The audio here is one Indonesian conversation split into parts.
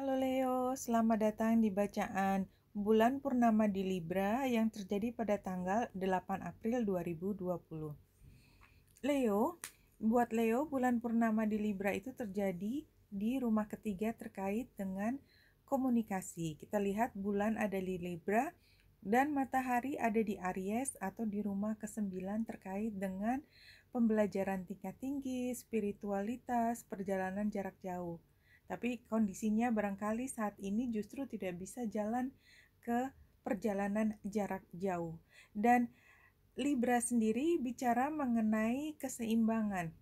Halo Leo, selamat datang di bacaan bulan purnama di Libra yang terjadi pada tanggal 8 April 2020. Leo, buat Leo, bulan purnama di Libra itu terjadi di rumah ketiga terkait dengan komunikasi. Kita lihat bulan ada di Libra dan matahari ada di Aries atau di rumah ke-9 terkait dengan pembelajaran tingkat tinggi, spiritualitas, perjalanan jarak jauh. Tapi kondisinya barangkali saat ini justru tidak bisa jalan ke perjalanan jarak jauh. Dan Libra sendiri bicara mengenai keseimbangan,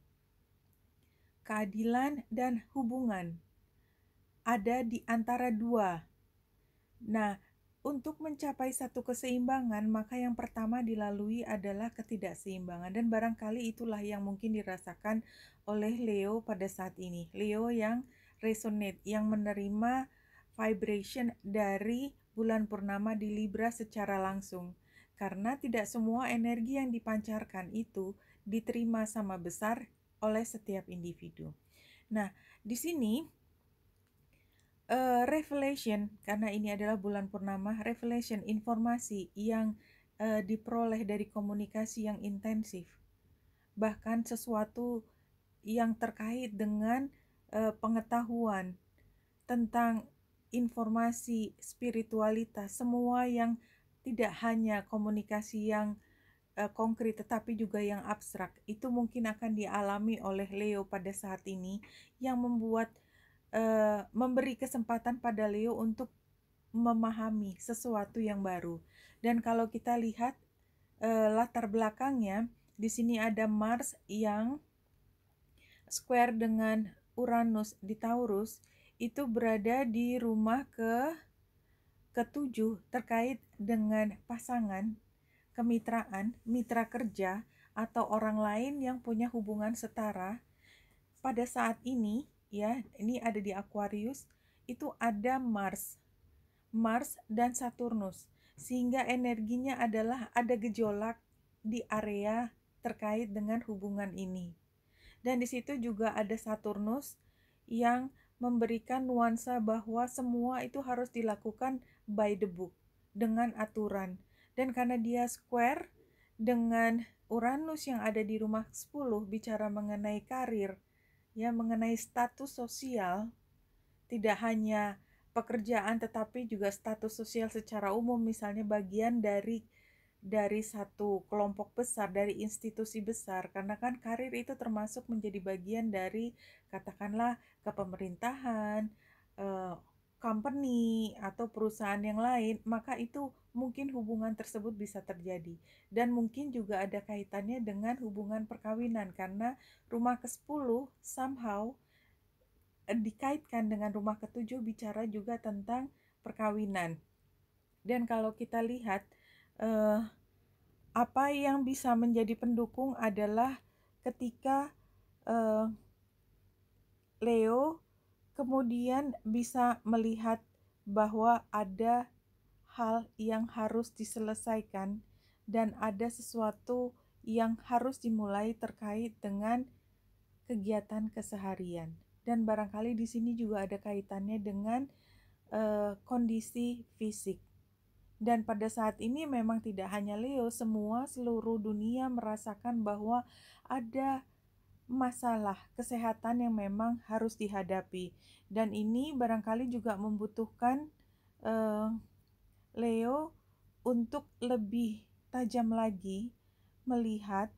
keadilan, dan hubungan. Ada di antara dua. Nah, untuk mencapai satu keseimbangan, maka yang pertama dilalui adalah ketidakseimbangan. Dan barangkali itulah yang mungkin dirasakan oleh Leo pada saat ini. Leo yang resonate, yang menerima vibration dari bulan purnama di Libra secara langsung. Karena tidak semua energi yang dipancarkan itu diterima sama besar oleh setiap individu. Nah, di sini revelation, karena ini adalah bulan purnama, revelation, informasi yang diperoleh dari komunikasi yang intensif, bahkan sesuatu yang terkait dengan pengetahuan tentang informasi spiritualitas, semua yang tidak hanya komunikasi yang konkret tetapi juga yang abstrak, itu mungkin akan dialami oleh Leo pada saat ini, yang membuat memberi kesempatan pada Leo untuk memahami sesuatu yang baru. Dan kalau kita lihat latar belakangnya, di sini ada Mars yang square dengan Uranus di Taurus, itu berada di rumah ketujuh terkait dengan pasangan, kemitraan, mitra kerja, atau orang lain yang punya hubungan setara. Pada saat ini, ya, ini ada di Aquarius, itu ada Mars dan Saturnus, sehingga energinya adalah ada gejolak di area terkait dengan hubungan ini. Dan di situ juga ada Saturnus yang memberikan nuansa bahwa semua itu harus dilakukan by the book, dengan aturan. Dan karena dia square dengan Uranus yang ada di rumah 10, bicara mengenai karir, ya, mengenai status sosial, tidak hanya pekerjaan tetapi juga status sosial secara umum, misalnya bagian dari satu kelompok besar, dari institusi besar, karena kan karir itu termasuk menjadi bagian dari, katakanlah, kepemerintahan, company atau perusahaan yang lain, maka itu mungkin hubungan tersebut bisa terjadi. Dan mungkin juga ada kaitannya dengan hubungan perkawinan, karena rumah ke-10 somehow dikaitkan dengan rumah ke-7, bicara juga tentang perkawinan. Dan kalau kita lihat apa yang bisa menjadi pendukung adalah ketika Leo kemudian bisa melihat bahwa ada hal yang harus diselesaikan dan ada sesuatu yang harus dimulai terkait dengan kegiatan keseharian. Dan barangkali di sini juga ada kaitannya dengan kondisi fisik. Dan pada saat ini memang tidak hanya Leo, seluruh dunia merasakan bahwa ada masalah kesehatan yang memang harus dihadapi. Dan ini barangkali juga membutuhkan Leo untuk lebih tajam lagi melihat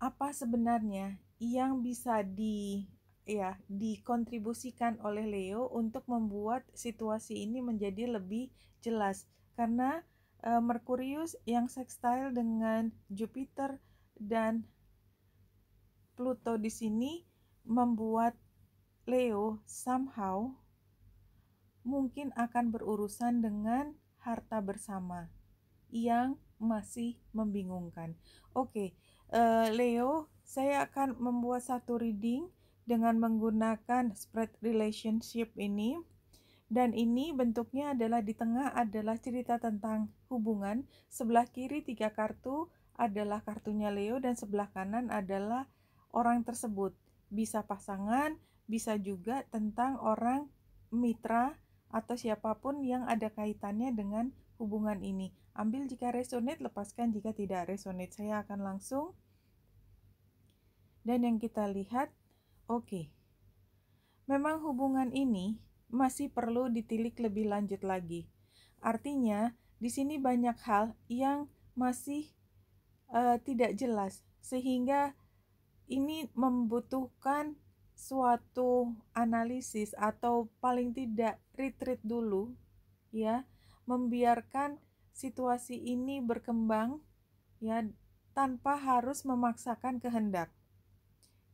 apa sebenarnya yang bisa dikontribusikan oleh Leo untuk membuat situasi ini menjadi lebih jelas. Karena Merkurius yang sextile dengan Jupiter dan Pluto di sini membuat Leo somehow mungkin akan berurusan dengan harta bersama yang masih membingungkan. Oke, Leo, saya akan membuat satu reading dengan menggunakan spread relationship ini. Dan ini bentuknya adalah di tengah adalah cerita tentang hubungan. Sebelah kiri 3 kartu adalah kartunya Leo dan sebelah kanan adalah orang tersebut. Bisa pasangan, bisa juga tentang orang mitra atau siapapun yang ada kaitannya dengan hubungan ini. Ambil jika resonate, lepaskan jika tidak resonate. Saya akan langsung. Dan yang kita lihat, oke. Memang hubungan ini masih perlu ditilik lebih lanjut lagi. Artinya, di sini banyak hal yang masih tidak jelas, sehingga ini membutuhkan suatu analisis atau paling tidak retreat dulu, ya, membiarkan situasi ini berkembang, ya, tanpa harus memaksakan kehendak.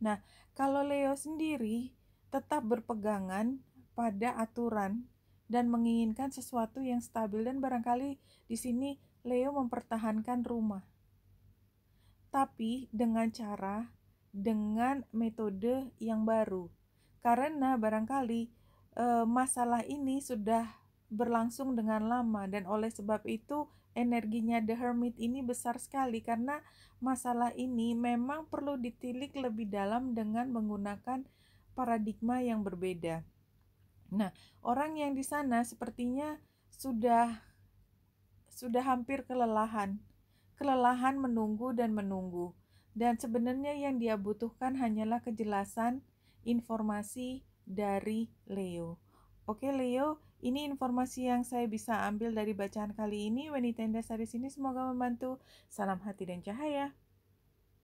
Nah, kalau Leo sendiri tetap berpegangan pada aturan dan menginginkan sesuatu yang stabil, dan barangkali di sini Leo mempertahankan rumah, tapi dengan metode yang baru. Karena barangkali masalah ini sudah berlangsung dengan lama, dan oleh sebab itu energinya The Hermit ini besar sekali, karena masalah ini memang perlu ditilik lebih dalam dengan menggunakan paradigma yang berbeda. Nah, orang yang di sana sepertinya sudah hampir kelelahan menunggu dan menunggu. Dan sebenarnya yang dia butuhkan hanyalah kejelasan informasi dari Leo. Oke Leo, ini informasi yang saya bisa ambil dari bacaan kali ini. Wanita yang dasar di sini semoga membantu. Salam hati dan cahaya.